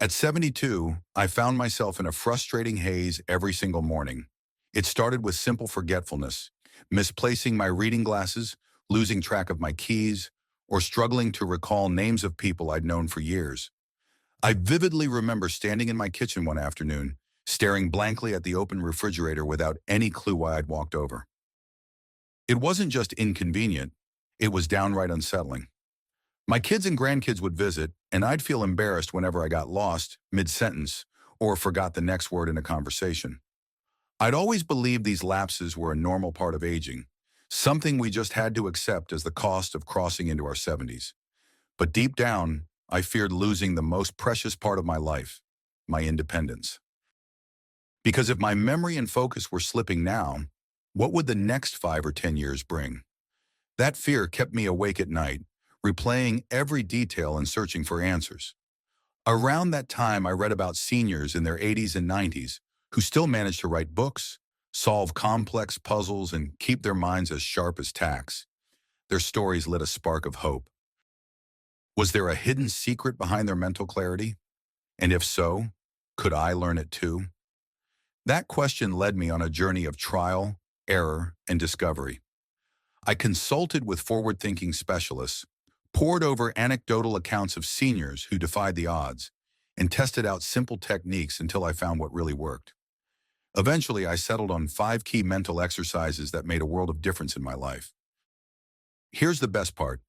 At 72, I found myself in a frustrating haze every single morning. It started with simple forgetfulness, misplacing my reading glasses, losing track of my keys, or struggling to recall names of people I'd known for years. I vividly remember standing in my kitchen one afternoon, staring blankly at the open refrigerator without any clue why I'd walked over. It wasn't just inconvenient, it was downright unsettling. My kids and grandkids would visit, and I'd feel embarrassed whenever I got lost mid-sentence or forgot the next word in a conversation. I'd always believed these lapses were a normal part of aging, something we just had to accept as the cost of crossing into our 70s. But deep down, I feared losing the most precious part of my life, my independence. Because if my memory and focus were slipping now, what would the next 5 or 10 years bring? That fear kept me awake at night, replaying every detail and searching for answers. Around that time, I read about seniors in their 80s and 90s who still managed to write books, solve complex puzzles, and keep their minds as sharp as tacks. Their stories lit a spark of hope. Was there a hidden secret behind their mental clarity? And if so, could I learn it too? That question led me on a journey of trial, error, and discovery. I consulted with forward-thinking specialists, pored over anecdotal accounts of seniors who defied the odds, and tested out simple techniques until I found what really worked. Eventually, I settled on 5 key mental exercises that made a world of difference in my life. Here's the best part.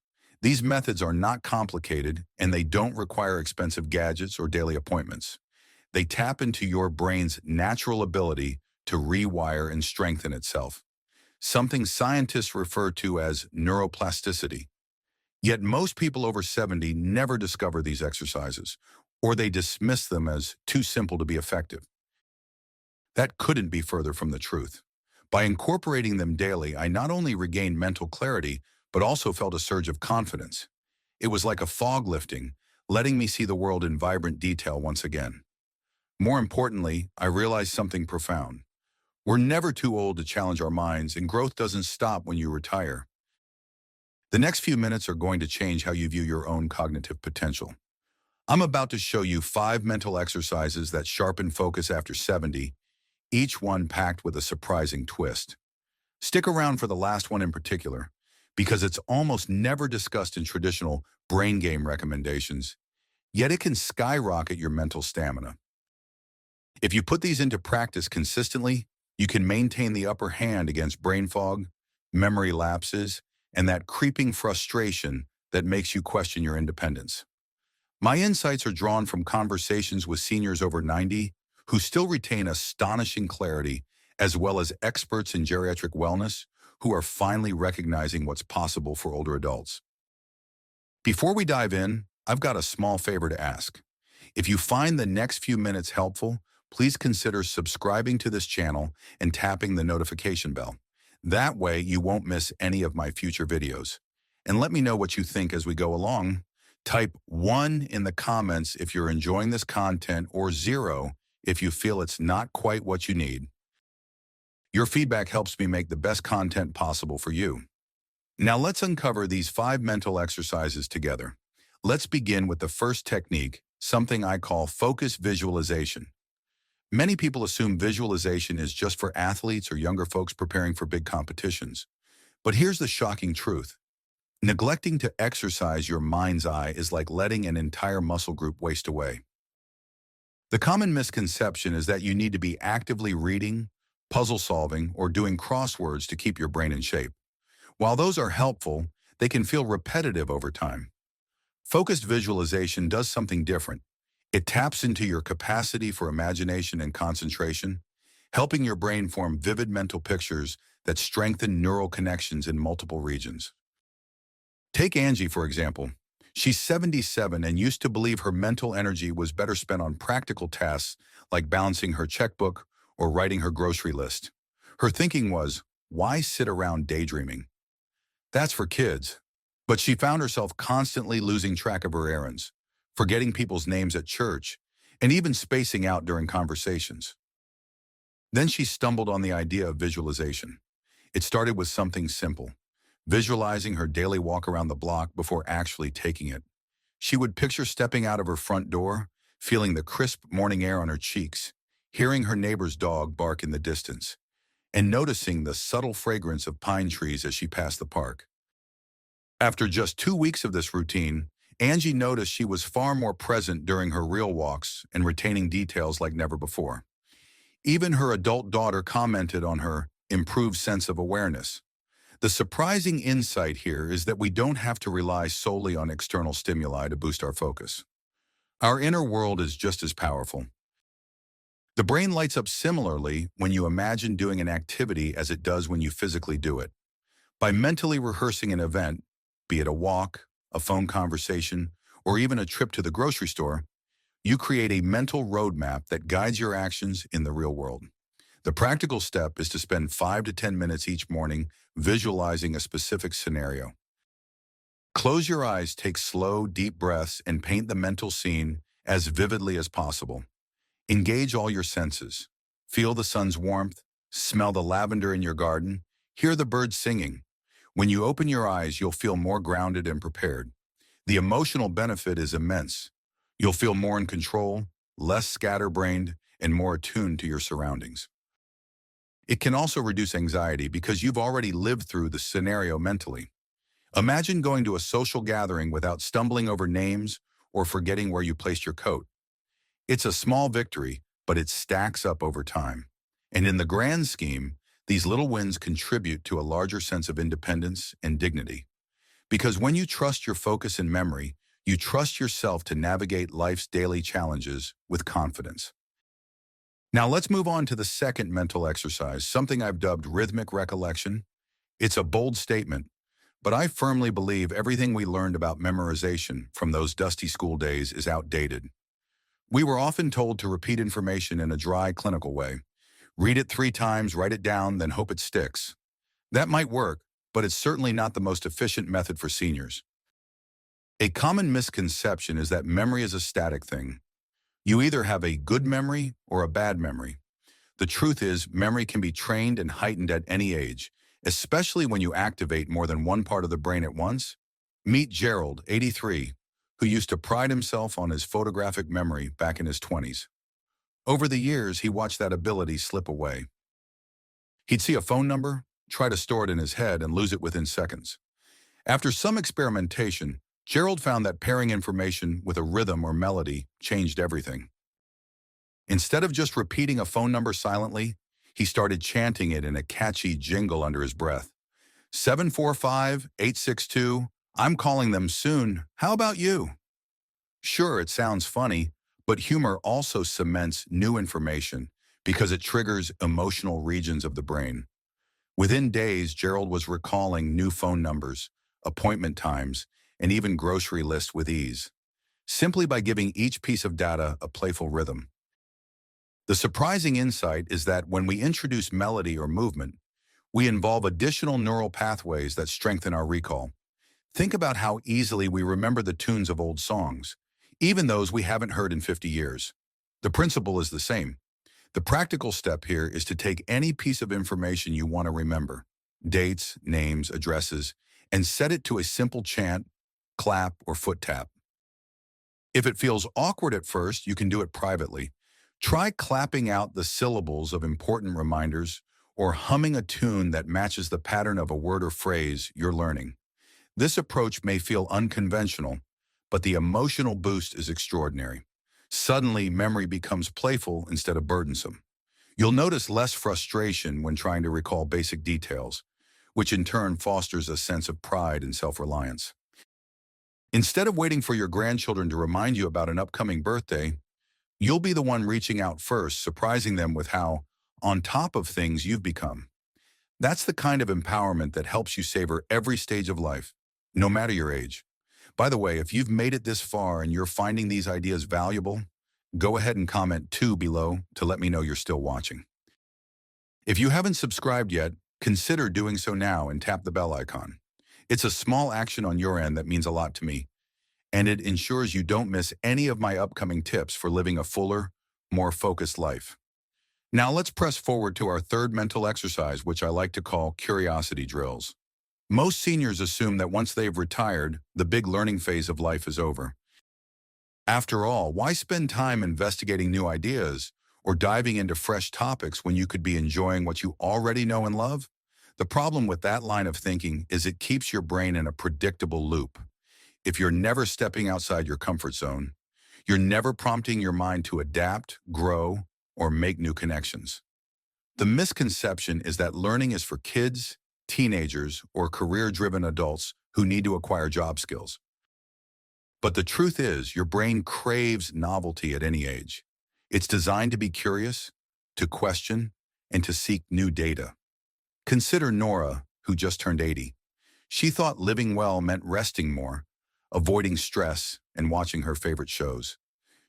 These methods are not complicated, and they don't require expensive gadgets or daily appointments. They tap into your brain's natural ability to rewire and strengthen itself, something scientists refer to as neuroplasticity. Yet most people over 70 never discover these exercises, or they dismiss them as too simple to be effective. That couldn't be further from the truth. By incorporating them daily, I not only regained mental clarity, but also felt a surge of confidence. It was like a fog lifting, letting me see the world in vibrant detail once again. More importantly, I realized something profound. We're never too old to challenge our minds, and growth doesn't stop when you retire. The next few minutes are going to change how you view your own cognitive potential. I'm about to show you 5 mental exercises that sharpen focus after 70, each one packed with a surprising twist. Stick around for the last one in particular, because it's almost never discussed in traditional brain game recommendations, yet it can skyrocket your mental stamina. If you put these into practice consistently, you can maintain the upper hand against brain fog, memory lapses, and that creeping frustration that makes you question your independence. My insights are drawn from conversations with seniors over 90 who still retain astonishing clarity, as well as experts in geriatric wellness who are finally recognizing what's possible for older adults. Before we dive in, I've got a small favor to ask. If you find the next few minutes helpful, please consider subscribing to this channel and tapping the notification bell. That way you won't miss any of my future videos. And let me know what you think as we go along. Type 1 in the comments if you're enjoying this content, or 0 if you feel it's not quite what you need. Your feedback helps me make the best content possible for you. Now let's uncover these 5 mental exercises together. Let's begin with the first technique, something I call focus visualization. Many people assume visualization is just for athletes or younger folks preparing for big competitions. But here's the shocking truth. Neglecting to exercise your mind's eye is like letting an entire muscle group waste away. The common misconception is that you need to be actively reading, puzzle solving, or doing crosswords to keep your brain in shape. While those are helpful, they can feel repetitive over time. Focused visualization does something different. It taps into your capacity for imagination and concentration, helping your brain form vivid mental pictures that strengthen neural connections in multiple regions. Take Angie, for example. She's 77 and used to believe her mental energy was better spent on practical tasks like balancing her checkbook or writing her grocery list. Her thinking was, why sit around daydreaming? That's for kids. But she found herself constantly losing track of her errands, forgetting people's names at church, and even spacing out during conversations. Then she stumbled on the idea of visualization. It started with something simple, visualizing her daily walk around the block before actually taking it. She would picture stepping out of her front door, feeling the crisp morning air on her cheeks, hearing her neighbor's dog bark in the distance, and noticing the subtle fragrance of pine trees as she passed the park. After just 2 weeks of this routine, Angie noticed she was far more present during her real walks and retaining details like never before. Even her adult daughter commented on her improved sense of awareness. The surprising insight here is that we don't have to rely solely on external stimuli to boost our focus. Our inner world is just as powerful. The brain lights up similarly when you imagine doing an activity as it does when you physically do it. By mentally rehearsing an event, be it a walk, a phone conversation, or even a trip to the grocery store, you create a mental roadmap that guides your actions in the real world. The practical step is to spend 5 to 10 minutes each morning visualizing a specific scenario. Close your eyes, take slow, deep breaths, and paint the mental scene as vividly as possible. Engage all your senses. Feel the sun's warmth, smell the lavender in your garden, hear the birds singing. When you open your eyes, you'll feel more grounded and prepared. The emotional benefit is immense. You'll feel more in control, less scatterbrained, and more attuned to your surroundings. It can also reduce anxiety because you've already lived through the scenario mentally. Imagine going to a social gathering without stumbling over names or forgetting where you placed your coat. It's a small victory, but it stacks up over time. And in the grand scheme, these little wins contribute to a larger sense of independence and dignity. Because when you trust your focus and memory, you trust yourself to navigate life's daily challenges with confidence. Now let's move on to the second mental exercise, something I've dubbed rhythmic recollection. It's a bold statement, but I firmly believe everything we learned about memorization from those dusty school days is outdated. We were often told to repeat information in a dry, clinical way. Read it 3 times, write it down, then hope it sticks. That might work, but it's certainly not the most efficient method for seniors. A common misconception is that memory is a static thing. You either have a good memory or a bad memory. The truth is, memory can be trained and heightened at any age, especially when you activate more than one part of the brain at once. Meet Gerald, 83, who used to pride himself on his photographic memory back in his 20s. Over the years, he watched that ability slip away. He'd see a phone number, try to store it in his head, and lose it within seconds. After some experimentation, Gerald found that pairing information with a rhythm or melody changed everything. Instead of just repeating a phone number silently, he started chanting it in a catchy jingle under his breath. 745-862, I'm calling them soon. How about you? Sure, it sounds funny, but humor also cements new information because it triggers emotional regions of the brain. Within days, Gerald was recalling new phone numbers, appointment times, and even grocery lists with ease, simply by giving each piece of data a playful rhythm. The surprising insight is that when we introduce melody or movement, we involve additional neural pathways that strengthen our recall. Think about how easily we remember the tunes of old songs, even those we haven't heard in 50 years. The principle is the same. The practical step here is to take any piece of information you want to remember, dates, names, addresses, and set it to a simple chant, clap, or foot tap. If it feels awkward at first, you can do it privately. Try clapping out the syllables of important reminders or humming a tune that matches the pattern of a word or phrase you're learning. This approach may feel unconventional, but the emotional boost is extraordinary. Suddenly, memory becomes playful instead of burdensome. You'll notice less frustration when trying to recall basic details, which in turn fosters a sense of pride and self-reliance. Instead of waiting for your grandchildren to remind you about an upcoming birthday, you'll be the one reaching out first, surprising them with how on top of things you've become. That's the kind of empowerment that helps you savor every stage of life, no matter your age. By the way, if you've made it this far and you're finding these ideas valuable, go ahead and comment 2 below to let me know you're still watching. If you haven't subscribed yet, consider doing so now and tap the bell icon. It's a small action on your end that means a lot to me, and it ensures you don't miss any of my upcoming tips for living a fuller, more focused life. Now let's press forward to our third mental exercise, which I like to call curiosity drills. Most seniors assume that once they've retired, the big learning phase of life is over. After all, why spend time investigating new ideas or diving into fresh topics when you could be enjoying what you already know and love? The problem with that line of thinking is it keeps your brain in a predictable loop. If you're never stepping outside your comfort zone, you're never prompting your mind to adapt, grow, or make new connections. The misconception is that learning is for kids, teenagers, or career-driven adults who need to acquire job skills. But the truth is, your brain craves novelty at any age. It's designed to be curious, to question, and to seek new data. Consider Nora, who just turned 80. She thought living well meant resting more, avoiding stress, and watching her favorite shows.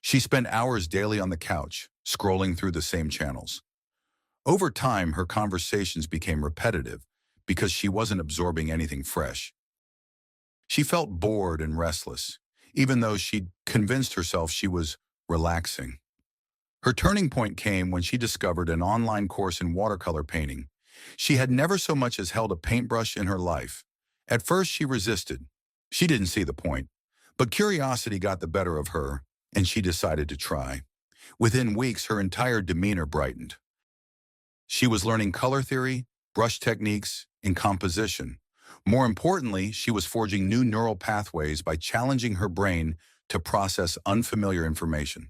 She spent hours daily on the couch, scrolling through the same channels. Over time, her conversations became repetitive because she wasn't absorbing anything fresh. She felt bored and restless, even though she'd convinced herself she was relaxing. Her turning point came when she discovered an online course in watercolor painting. She had never so much as held a paintbrush in her life. At first, she resisted. She didn't see the point. But curiosity got the better of her, and she decided to try. Within weeks, her entire demeanor brightened. She was learning color theory, brush techniques, and composition. More importantly, she was forging new neural pathways by challenging her brain to process unfamiliar information.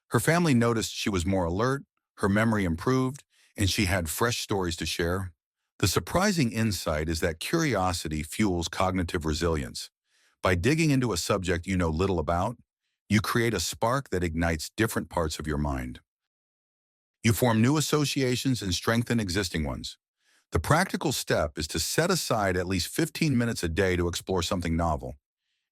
Her family noticed she was more alert, her memory improved, and she had fresh stories to share. The surprising insight is that curiosity fuels cognitive resilience. By digging into a subject you know little about, you create a spark that ignites different parts of your mind. You form new associations and strengthen existing ones. The practical step is to set aside at least 15 minutes a day to explore something novel.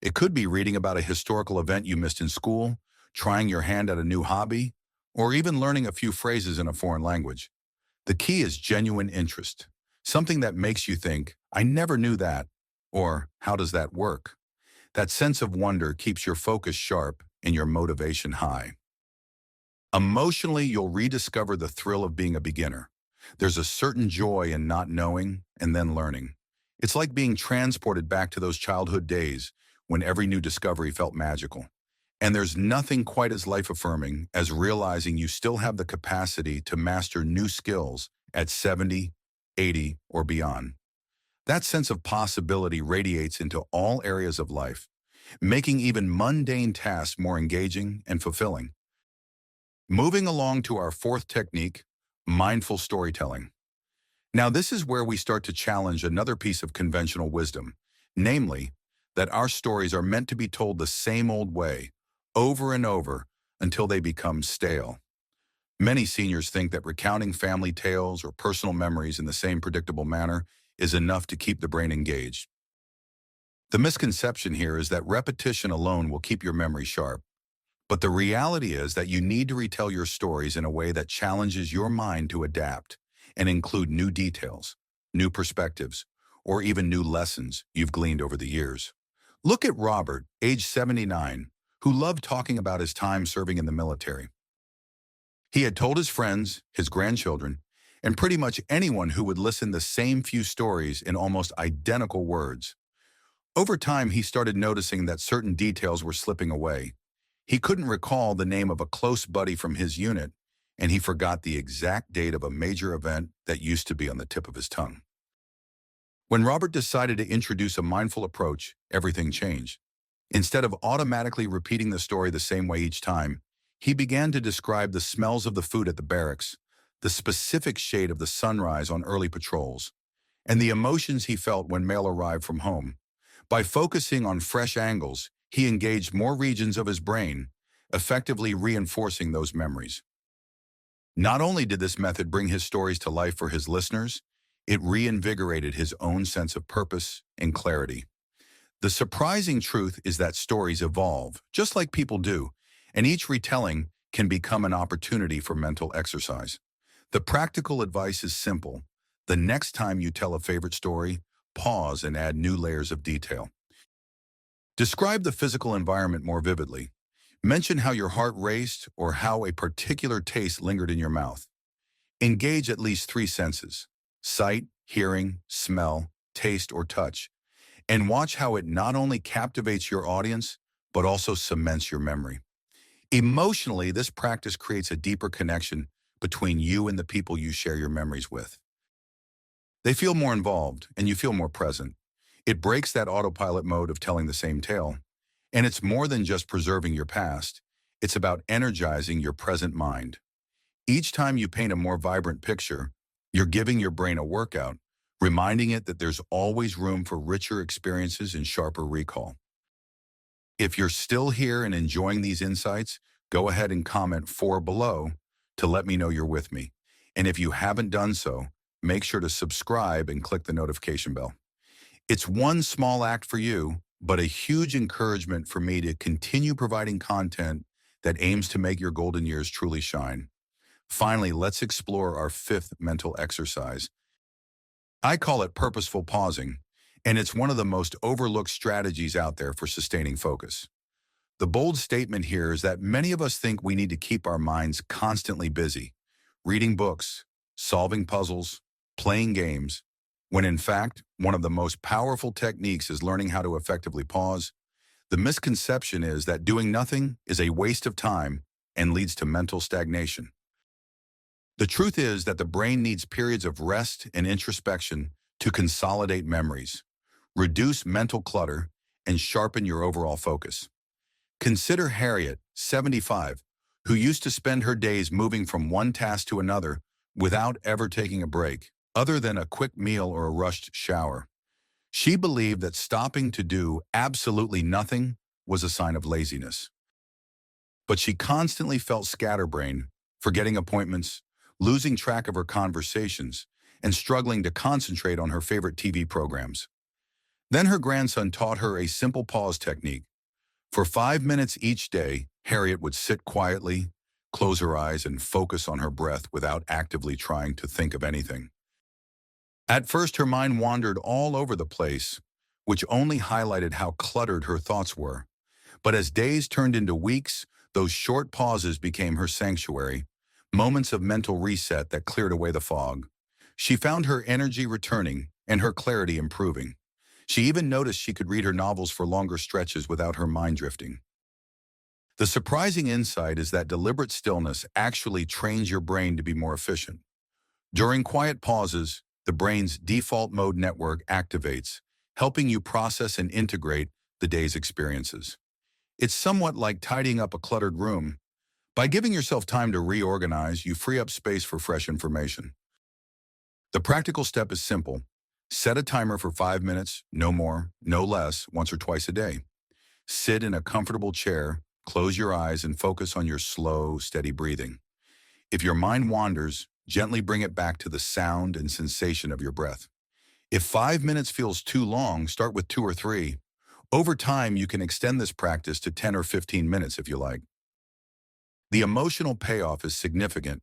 It could be reading about a historical event you missed in school, trying your hand at a new hobby, or even learning a few phrases in a foreign language. The key is genuine interest, something that makes you think, I never knew that, or how does that work? That sense of wonder keeps your focus sharp and your motivation high. Emotionally, you'll rediscover the thrill of being a beginner. There's a certain joy in not knowing and then learning. It's like being transported back to those childhood days when every new discovery felt magical. And there's nothing quite as life-affirming as realizing you still have the capacity to master new skills at 70, 80, or beyond. That sense of possibility radiates into all areas of life, making even mundane tasks more engaging and fulfilling. Moving along to our fourth technique, mindful storytelling. Now, this is where we start to challenge another piece of conventional wisdom, namely, that our stories are meant to be told the same old way, over and over, until they become stale. Many seniors think that recounting family tales or personal memories in the same predictable manner is enough to keep the brain engaged. The misconception here is that repetition alone will keep your memory sharp. But the reality is that you need to retell your stories in a way that challenges your mind to adapt and include new details, new perspectives, or even new lessons you've gleaned over the years. Look at Robert, age 79, who loved talking about his time serving in the military. He had told his friends, his grandchildren, and pretty much anyone who would listen the same few stories in almost identical words. Over time, he started noticing that certain details were slipping away. He couldn't recall the name of a close buddy from his unit, and he forgot the exact date of a major event that used to be on the tip of his tongue. When Robert decided to introduce a mindful approach, everything changed. Instead of automatically repeating the story the same way each time, he began to describe the smells of the food at the barracks, the specific shade of the sunrise on early patrols, and the emotions he felt when mail arrived from home. By focusing on fresh angles, he engaged more regions of his brain, effectively reinforcing those memories. Not only did this method bring his stories to life for his listeners, it reinvigorated his own sense of purpose and clarity. The surprising truth is that stories evolve, just like people do, and each retelling can become an opportunity for mental exercise. The practical advice is simple. The next time you tell a favorite story, pause and add new layers of detail. Describe the physical environment more vividly. Mention how your heart raced or how a particular taste lingered in your mouth. Engage at least three senses: sight, hearing, smell, taste, or touch, and watch how it not only captivates your audience, but also cements your memory. Emotionally, this practice creates a deeper connection between you and the people you share your memories with. They feel more involved, and you feel more present. It breaks that autopilot mode of telling the same tale. And it's more than just preserving your past. It's about energizing your present mind. Each time you paint a more vibrant picture, you're giving your brain a workout, reminding it that there's always room for richer experiences and sharper recall. If you're still here and enjoying these insights, go ahead and comment 4 below to let me know you're with me. And if you haven't done so, make sure to subscribe and click the notification bell. It's one small act for you, but a huge encouragement for me to continue providing content that aims to make your golden years truly shine. Finally, let's explore our 5th mental exercise. I call it purposeful pausing, and it's one of the most overlooked strategies out there for sustaining focus. The bold statement here is that many of us think we need to keep our minds constantly busy, reading books, solving puzzles, playing games, when in fact, one of the most powerful techniques is learning how to effectively pause. The misconception is that doing nothing is a waste of time and leads to mental stagnation. The truth is that the brain needs periods of rest and introspection to consolidate memories, reduce mental clutter, and sharpen your overall focus. Consider Harriet, 75, who used to spend her days moving from one task to another without ever taking a break, other than a quick meal or a rushed shower. She believed that stopping to do absolutely nothing was a sign of laziness. But she constantly felt scatterbrained, forgetting appointments, losing track of her conversations, and struggling to concentrate on her favorite TV programs. Then her grandson taught her a simple pause technique. For 5 minutes each day, Harriet would sit quietly, close her eyes, and focus on her breath without actively trying to think of anything. At first, her mind wandered all over the place, which only highlighted how cluttered her thoughts were. But as days turned into weeks, those short pauses became her sanctuary, moments of mental reset that cleared away the fog. She found her energy returning and her clarity improving. She even noticed she could read her novels for longer stretches without her mind drifting. The surprising insight is that deliberate stillness actually trains your brain to be more efficient. During quiet pauses, the brain's default mode network activates, helping you process and integrate the day's experiences. It's somewhat like tidying up a cluttered room. By giving yourself time to reorganize, you free up space for fresh information. The practical step is simple. Set a timer for 5 minutes, no more, no less, once or twice a day. Sit in a comfortable chair, close your eyes, and focus on your slow, steady breathing. If your mind wanders, gently bring it back to the sound and sensation of your breath. If 5 minutes feels too long, start with 2 or 3. Over time, you can extend this practice to 10 or 15 minutes if you like. The emotional payoff is significant.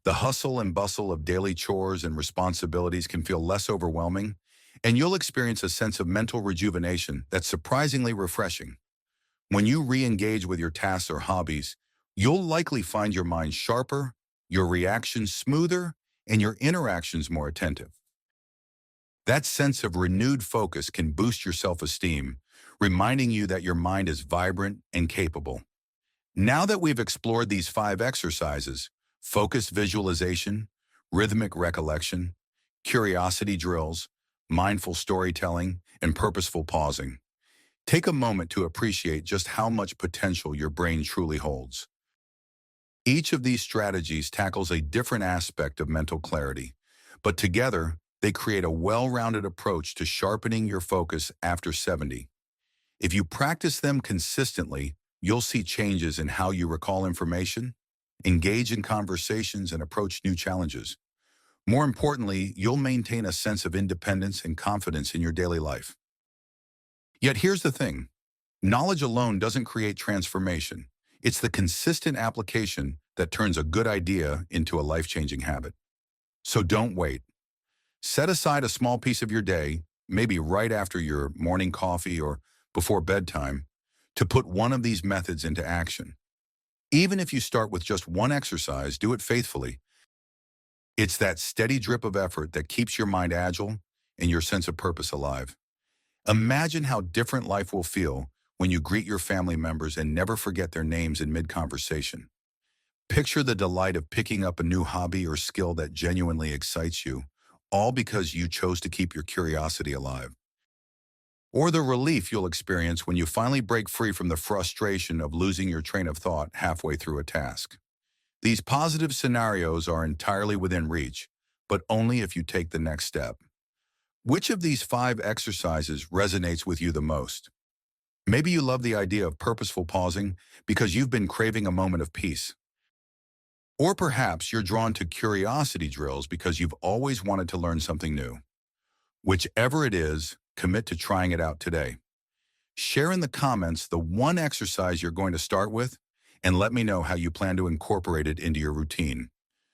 The hustle and bustle of daily chores and responsibilities can feel less overwhelming, and you'll experience a sense of mental rejuvenation that's surprisingly refreshing. When you re-engage with your tasks or hobbies, you'll likely find your mind sharper, your reactions smoother, and your interactions more attentive. That sense of renewed focus can boost your self-esteem, reminding you that your mind is vibrant and capable. Now that we've explored these 5 exercises, focused visualization, rhythmic recollection, curiosity drills, mindful storytelling, and purposeful pausing, take a moment to appreciate just how much potential your brain truly holds. Each of these strategies tackles a different aspect of mental clarity, but together they create a well-rounded approach to sharpening your focus after 70. If you practice them consistently, you'll see changes in how you recall information, engage in conversations, and approach new challenges. More importantly, you'll maintain a sense of independence and confidence in your daily life. Yet here's the thing. Knowledge alone doesn't create transformation. It's the consistent application that turns a good idea into a life-changing habit. So don't wait. Set aside a small piece of your day, maybe right after your morning coffee or before bedtime, to put one of these methods into action. Even if you start with just one exercise, do it faithfully. It's that steady drip of effort that keeps your mind agile and your sense of purpose alive. Imagine how different life will feel when you greet your family members and never forget their names in mid-conversation. Picture the delight of picking up a new hobby or skill that genuinely excites you, all because you chose to keep your curiosity alive. Or the relief you'll experience when you finally break free from the frustration of losing your train of thought halfway through a task. These positive scenarios are entirely within reach, but only if you take the next step. Which of these 5 exercises resonates with you the most? Maybe you love the idea of purposeful pausing because you've been craving a moment of peace. Or perhaps you're drawn to curiosity drills because you've always wanted to learn something new. Whichever it is, commit to trying it out today. Share in the comments the one exercise you're going to start with, and let me know how you plan to incorporate it into your routine.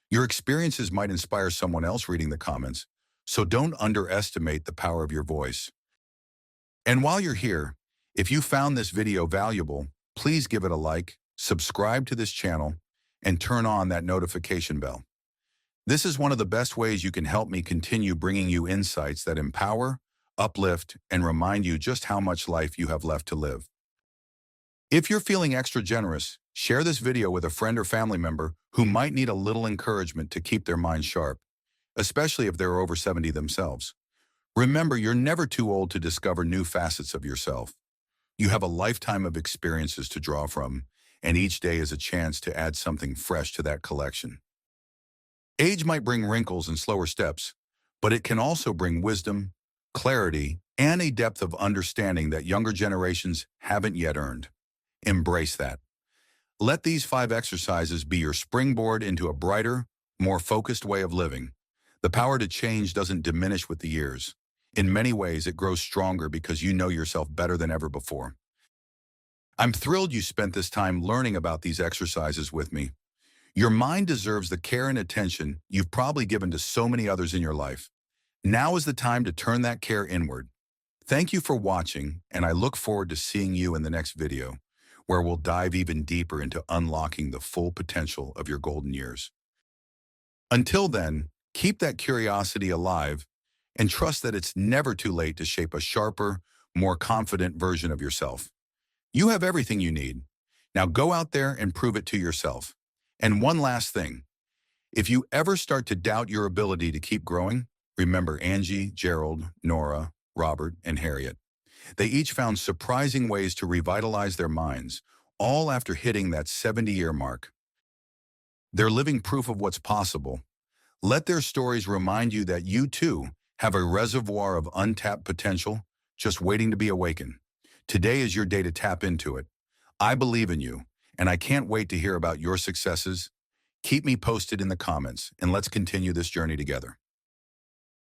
Your experiences might inspire someone else reading the comments, so don't underestimate the power of your voice. And while you're here, if you found this video valuable, please give it a like, subscribe to this channel, and turn on that notification bell. This is one of the best ways you can help me continue bringing you insights that empower, uplift, and remind you just how much life you have left to live. If you're feeling extra generous, share this video with a friend or family member who might need a little encouragement to keep their minds sharp, especially if they're over 70 themselves. Remember, you're never too old to discover new facets of yourself. You have a lifetime of experiences to draw from, and each day is a chance to add something fresh to that collection. Age might bring wrinkles and slower steps, but it can also bring wisdom, clarity, and a depth of understanding that younger generations haven't yet earned. Embrace that. Let these 5 exercises be your springboard into a brighter, more focused way of living. The power to change doesn't diminish with the years. In many ways, it grows stronger because you know yourself better than ever before. I'm thrilled you spent this time learning about these exercises with me. Your mind deserves the care and attention you've probably given to so many others in your life. Now is the time to turn that care inward. Thank you for watching, and I look forward to seeing you in the next video, where we'll dive even deeper into unlocking the full potential of your golden years. Until then, keep that curiosity alive and trust that it's never too late to shape a sharper, more confident version of yourself. You have everything you need. Now go out there and prove it to yourself. And one last thing, if you ever start to doubt your ability to keep growing, remember Angie, Gerald, Nora, Robert, and Harriet. They each found surprising ways to revitalize their minds, all after hitting that 70-year mark. They're living proof of what's possible. Let their stories remind you that you, too, have a reservoir of untapped potential just waiting to be awakened. Today is your day to tap into it. I believe in you, and I can't wait to hear about your successes. Keep me posted in the comments, and let's continue this journey together.